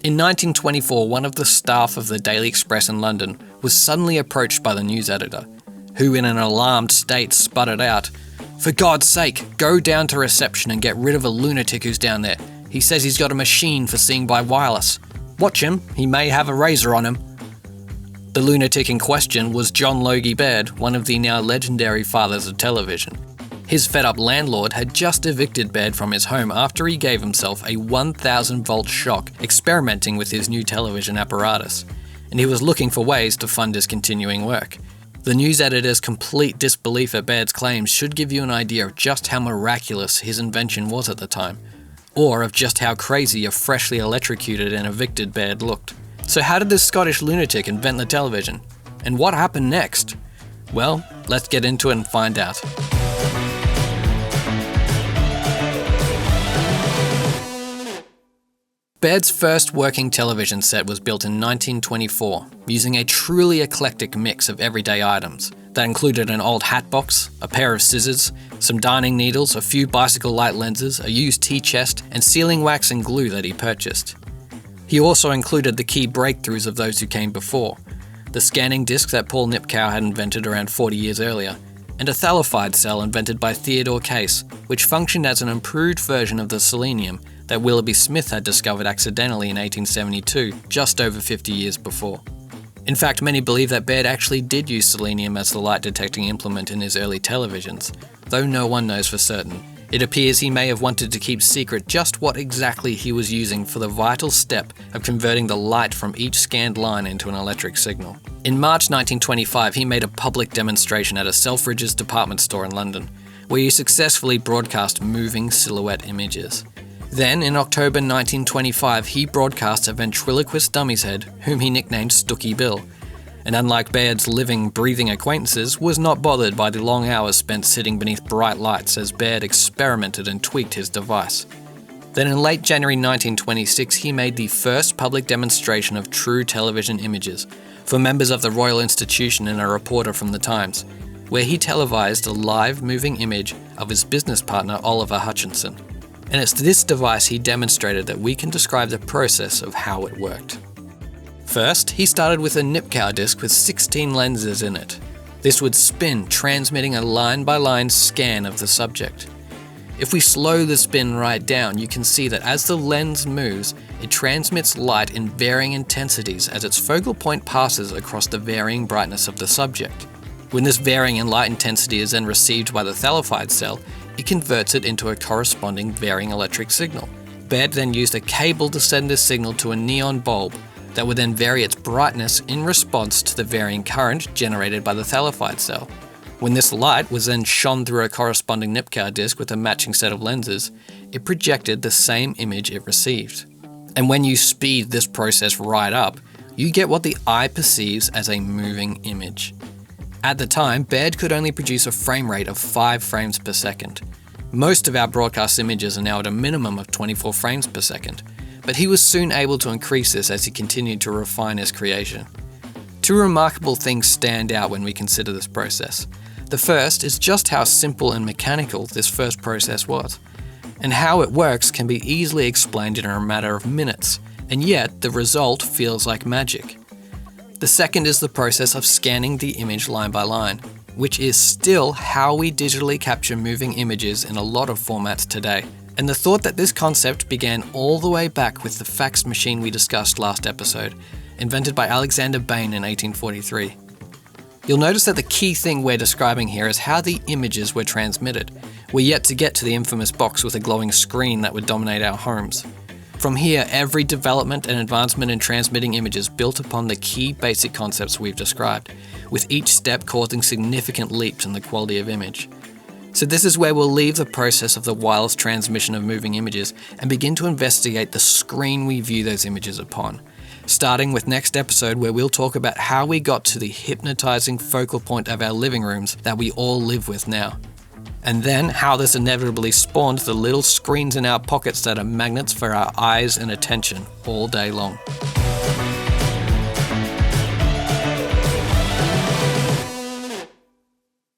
In 1924, one of the staff of the Daily Express in London was suddenly approached by the news editor, who in an alarmed state sputtered out, "For God's sake, go down to reception and get rid of a lunatic who's down there. He says he's got a machine for seeing by wireless. Watch him, he may have a razor on him." The lunatic in question was John Logie Baird, one of the now legendary fathers of television. His fed-up landlord had just evicted Baird from his home after he gave himself a 1,000-volt shock experimenting with his new television apparatus, and he was looking for ways to fund his continuing work. The news editor's complete disbelief at Baird's claims should give you an idea of just how miraculous his invention was at the time, or of just how crazy a freshly electrocuted and evicted Baird looked. So how did this Scottish lunatic invent the television? And what happened next? Well, let's get into it and find out. Baird's first working television set was built in 1924, using a truly eclectic mix of everyday items that included an old hat box, a pair of scissors, some darning needles, a few bicycle light lenses, a used tea chest, and sealing wax and glue that he purchased. He also included the key breakthroughs of those who came before, the scanning disc that Paul Nipkow had invented around 40 years earlier, and a Thalofide cell invented by Theodore Case, which functioned as an improved version of the selenium that Willoughby Smith had discovered accidentally in 1872, just over 50 years before. In fact, many believe that Baird actually did use selenium as the light detecting implement in his early televisions, though no one knows for certain. It appears he may have wanted to keep secret just what exactly he was using for the vital step of converting the light from each scanned line into an electric signal. In March 1925, he made a public demonstration at a Selfridges department store in London, where he successfully broadcast moving silhouette images. Then, in October 1925, he broadcast a ventriloquist dummy's head, whom he nicknamed Stooky Bill, and unlike Baird's living, breathing acquaintances, was not bothered by the long hours spent sitting beneath bright lights as Baird experimented and tweaked his device. Then in late January 1926, he made the first public demonstration of true television images for members of the Royal Institution and a reporter from the Times, where he televised a live moving image of his business partner Oliver Hutchinson. And it's this device he demonstrated that we can describe the process of how it worked. First, he started with a Nipkow disc with 16 lenses in it. This would spin, transmitting a line-by-line scan of the subject. If we slow the spin right down, you can see that as the lens moves, it transmits light in varying intensities as its focal point passes across the varying brightness of the subject. When this varying in light intensity is then received by the Thalofide cell, it converts it into a corresponding varying electric signal. Baird then used a cable to send this signal to a neon bulb that would then vary its brightness in response to the varying current generated by the Thalofide cell. When this light was then shone through a corresponding Nipkow disc with a matching set of lenses, it projected the same image it received. And when you speed this process right up, you get what the eye perceives as a moving image. At the time, Baird could only produce a frame rate of 5 frames per second. Most of our broadcast images are now at a minimum of 24 frames per second, but he was soon able to increase this as he continued to refine his creation. Two remarkable things stand out when we consider this process. The first is just how simple and mechanical this first process was, and how it works can be easily explained in a matter of minutes, and yet the result feels like magic. The second is the process of scanning the image line by line, which is still how we digitally capture moving images in a lot of formats today. And the thought that this concept began all the way back with the fax machine we discussed last episode, invented by Alexander Bain in 1843. You'll notice that the key thing we're describing here is how the images were transmitted. We're yet to get to the infamous box with a glowing screen that would dominate our homes. From here, every development and advancement in transmitting images built upon the key basic concepts we've described, with each step causing significant leaps in the quality of image. So this is where we'll leave the process of the wireless transmission of moving images and begin to investigate the screen we view those images upon, starting with next episode where we'll talk about how we got to the hypnotizing focal point of our living rooms that we all live with now. And then how this inevitably spawned the little screens in our pockets that are magnets for our eyes and attention all day long.